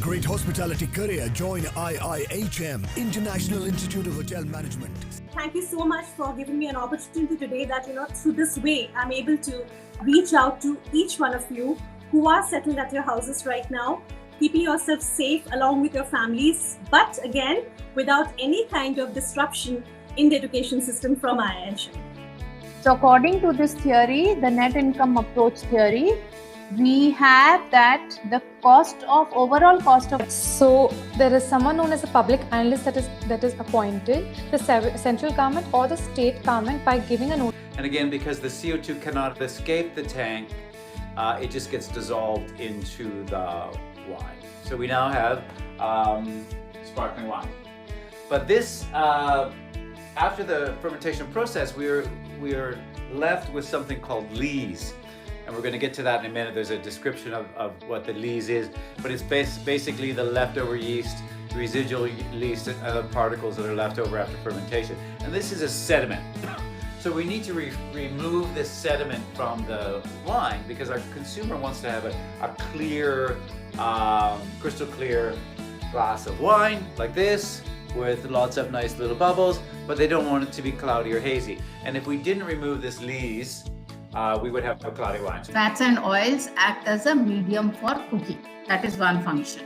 great hospitality career, join IIHM, International Institute of Hotel Management. Thank you so much for giving me an opportunity today that, through this way, I'm able to reach out to each one of you who are settled at your houses right now, keeping yourself safe along with your families, but again, without any kind of disruption in the education system from IIHM. So according to this theory, the net income approach theory, we have that the overall cost of. So there is someone known as a public analyst that is appointed, the central government or the state government, by giving a notice. And again, because the CO2 cannot escape the tank, it just gets dissolved into the wine. So we now have sparkling wine. But this, after the fermentation process, we're left with something called lees. And we're going to get to that in a minute. There's a description of what the lees is, but it's basically the leftover yeast, residual yeast and other particles that are left over after fermentation. And this is a sediment. So we need to remove this sediment from the wine because our consumer wants to have a clear, crystal clear glass of wine like this with lots of nice little bubbles, but they don't want it to be cloudy or hazy. And if we didn't remove this lees, we would have cloudy wines. Fats and oils act as a medium for cooking. That is one function.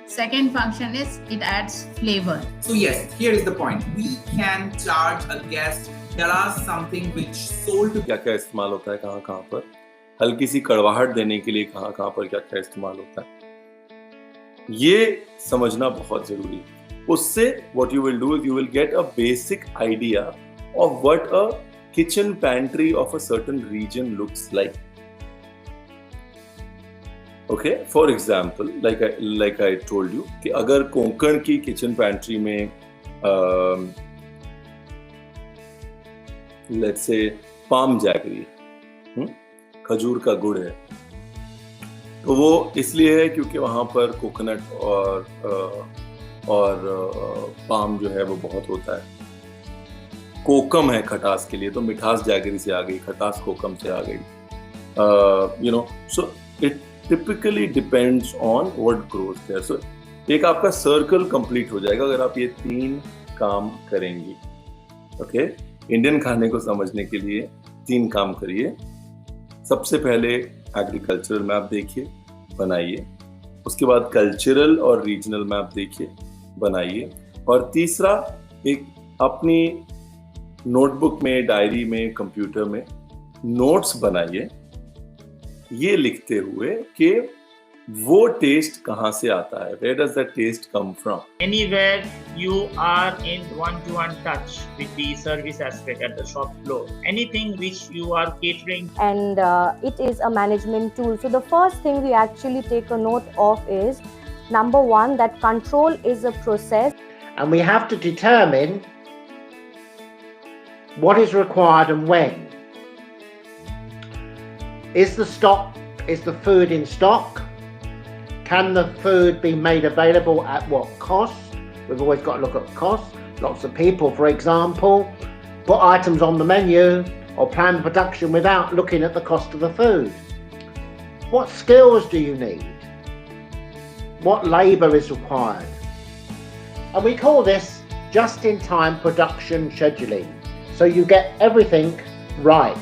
Second function is it adds flavor. So yes, here is the point. We can charge a guest. There are something which sold to. क्या क्या इस्तेमाल होता है कहाँ पर, हल्की सी कड़वाहट देने के लिए कहाँ पर क्या क्या इस्तेमाल होता है, ये समझना बहुत जरूरी है. उससे what you will do is you will get a basic idea of what a kitchen pantry of a certain region looks like. Okay, for example, like I told you, कि अगर कोंकण की kitchen pantry में let's say palm jaggery, खजूर का गुड़ है, तो वो इसलिए है क्योंकि वहाँ पर कोकोनट और पाम जो है वो बहुत होता है. कोकम है खटास के लिए, तो मिठास जैगरी से आ गई, खटास कोकम से आ गई. So it typically depends on what grows there. So एक आपका सर्कल कंप्लीट हो जाएगा अगर आप ये 3 काम करेंगी. ओके, इंडियन खाने को समझने के लिए 3 काम करिए. सबसे पहले एग्रीकल्चरल मैप देखिए, बनाइए. उसके बाद कल्चरल और रीजनल मैप देखिए, बनाइए. और तीसरा, एक अपनी नोटबुक में, डायरी में, कंप्यूटर में नोट्स बनाइए, ये लिखते हुए कि वो टेस्ट कहाँ से आता है. Where does that taste come from? Anywhere you are in one-to-one touch with the service aspect at the shop floor, anything which you are catering. And it is a management tool. So the first thing we actually take a note of is, number 1, that control is a process. And we have to determine what is required and when. Is the food in stock? Can the food be made available at what cost? We've always got to look at cost. Lots of people, for example, put items on the menu or plan production without looking at the cost of the food. What skills do you need? What labour is required? And we call this just-in-time production scheduling. So you get everything right.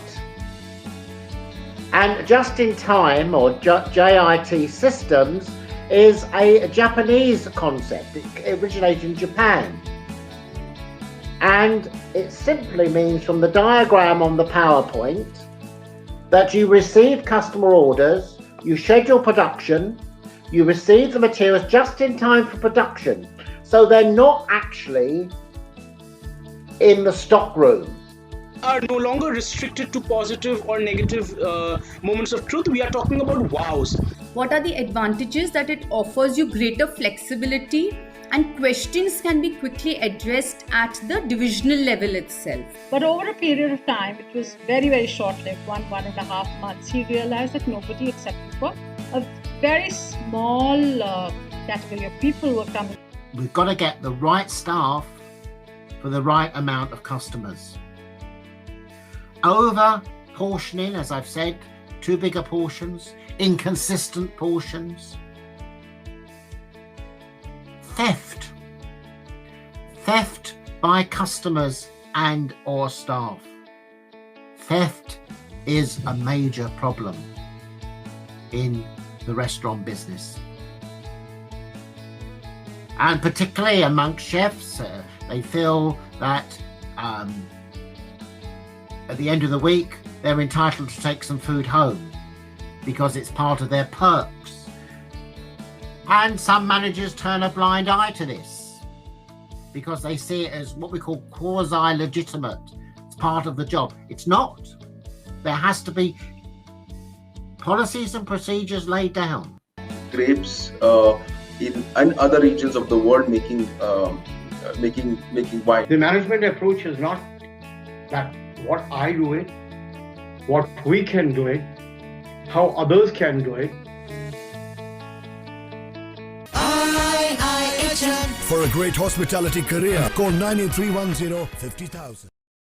And just-in-time, or JIT systems, is a Japanese concept. It originated in Japan. And it simply means, from the diagram on the PowerPoint, that you receive customer orders, you schedule production, you receive the materials just in time for production. So they're not actually in the stock room. Are no longer restricted to positive or negative moments of truth. We are talking about wows. What are the advantages? That it offers you greater flexibility and questions can be quickly addressed at the divisional level itself. But over a period of time, it was very, very short-lived, 1.5 months, he realized that nobody except for a very small category of people were coming. We've got to get the right staff for the right amount of customers. Over portioning, as I've said, too bigger portions, inconsistent portions. Theft by customers and or staff. Theft is a major problem in the restaurant business. And particularly amongst chefs, they feel that at the end of the week, they're entitled to take some food home because it's part of their perks. And some managers turn a blind eye to this because they see it as what we call quasi-legitimate. It's part of the job. It's not. There has to be policies and procedures laid down. Grapes in other regions of the world making wine. The management approach is not that what I do it, what we can do it, how others can do it. For a great hospitality career, call 98310 50,000.